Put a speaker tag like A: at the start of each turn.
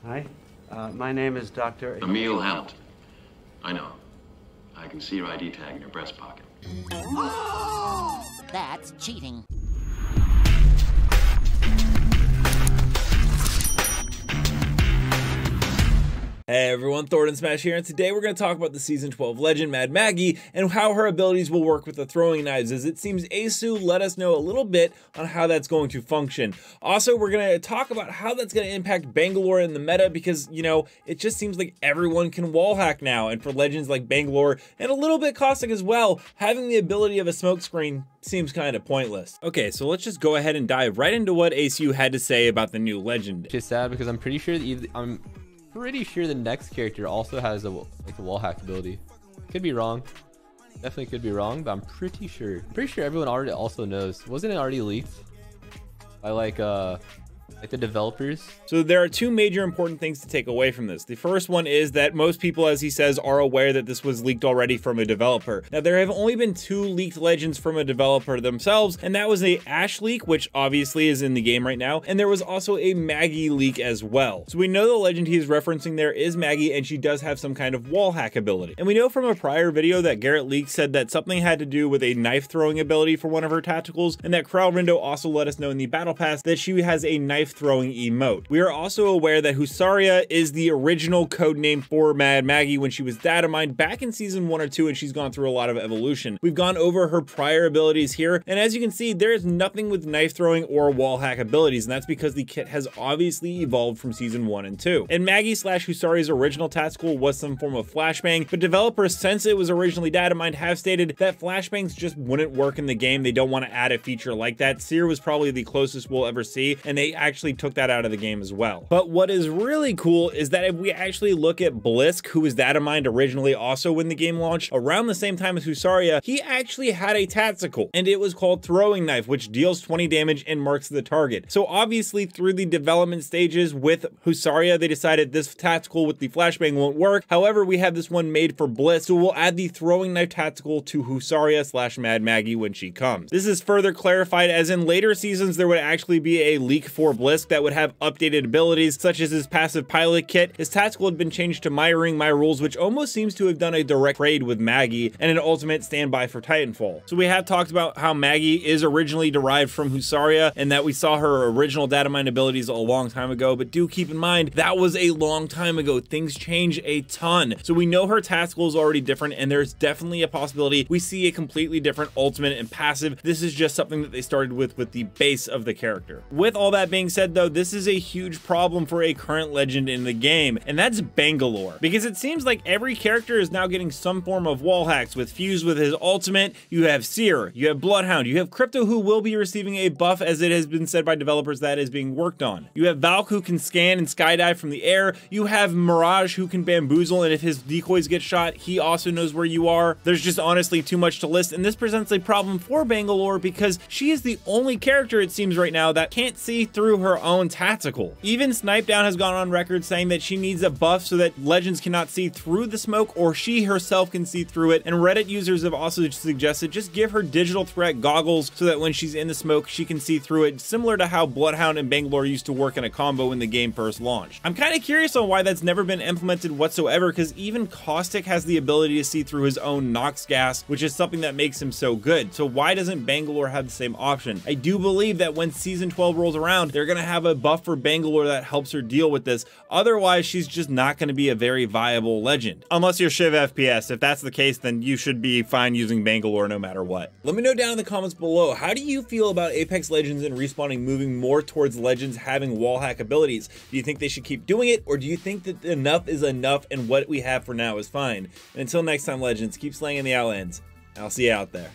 A: Hi, my name is Dr.
B: Emil Hamilton. I know. I can see your ID tag in your breast pocket.
C: That's cheating.
D: Hey everyone, Thordan Smash here, and today we're going to talk about the Season 12 legend, Mad Maggie, and how her abilities will work with the throwing knives, as it seems ACEU let us know a little bit on how that's going to function. Also, we're going to talk about how that's going to impact Bangalore in the meta, because, you know, it just seems like everyone can wallhack now, and for legends like Bangalore, and a little bit caustic as well, having the ability of a smokescreen seems kind of pointless. Okay, so let's just go ahead and dive right into what ACEU had to say about the new legend.
E: Which is sad because I'm pretty sure the next character also has a wallhack ability. Could be wrong. Definitely could be wrong, but I'm pretty sure. Everyone already also knows. Wasn't it already leaked by like the developers?
D: So there are two major important things to take away from this. The first one is that most people, as he says, are aware that this was leaked already from a developer. Now, there have only been 2 leaked legends from a developer themselves, and that was a Ash leak, which obviously is in the game right now, and there was also a Maggie leak as well. So we know the legend he is referencing there is Maggie, and she does have some kind of wall hack ability. And we know from a prior video that Garretleaks said that something had to do with a knife throwing ability for one of her tacticals, and that Kralrindo also let us know in the battle pass that she has a knife throwing emote. We are also aware that Husarias is the original code name for Mad Maggie when she was datamined back in season 1 or 2, and she's gone through a lot of evolution. We've gone over her prior abilities here, and as you can see, there is nothing with knife throwing or wall hack abilities, and that's because the kit has obviously evolved from season 1 and 2. And Maggie / Husarias' original tactical was some form of flashbang, but developers, since it was originally datamined, have stated that flashbangs just wouldn't work in the game. They don't want to add a feature like that. Seer was probably the closest we'll ever see, and they actually took that out of the game as well. But what is really cool is that if we actually look at Blisk, who was datamined originally also when the game launched, around the same time as Husarias, he actually had a tactical, and it was called Throwing Knife, which deals 20 damage and marks the target. So obviously through the development stages with Husarias, they decided this tactical with the flashbang won't work. However, we have this one made for Blisk, so we'll add the Throwing Knife tactical to Husarias / Mad Maggie when she comes. This is further clarified, as in later seasons there would actually be a leak for Blisk that would have updated abilities such as his passive pilot kit. His tactical had been changed to My Ring, My Rules, which almost seems to have done a direct trade with Maggie, and an ultimate standby for Titanfall. So we have talked about how Maggie is originally derived from Husarias, and that we saw her original datamined abilities a long time ago, but do keep in mind that was a long time ago. Things change a ton. So we know her tactical is already different, and there's definitely a possibility we see a completely different ultimate and passive. This is just something that they started with the base of the character. With all that being said though, this is a huge problem for a current legend in the game, and that's Bangalore, because it seems like every character is now getting some form of wall hacks. With Fuse with his ultimate, you have Seer, you have Bloodhound, you have Crypto, who will be receiving a buff, as it has been said by developers that is being worked on. You have Valk, who can scan and skydive from the air. You have Mirage, who can bamboozle, and if his decoys get shot, he also knows where you are. There's just honestly too much to list, and this presents a problem for Bangalore because she is the only character, it seems right now, that can't see through her own tactical. Even Snipedown has gone on record saying that she needs a buff so that legends cannot see through the smoke, or she herself can see through it, and Reddit users have also suggested just give her digital threat goggles so that when she's in the smoke she can see through it, similar to how Bloodhound and Bangalore used to work in a combo when the game first launched. I'm kind of curious on why that's never been implemented whatsoever, because even Caustic has the ability to see through his own Nox gas, which is something that makes him so good. So why doesn't Bangalore have the same option? I do believe that when season 12 rolls around, they're going to have a buff for Bangalore that helps her deal with this. Otherwise, she's just not going to be a very viable legend. Unless you're Shiv FPS. If that's the case, then you should be fine using Bangalore no matter what. Let me know down in the comments below, how do you feel about Apex Legends and Respawning moving more towards legends having wallhack abilities? Do you think they should keep doing it, or do you think that enough is enough and what we have for now is fine? And until next time, legends, keep slaying the outlands. I'll see you out there.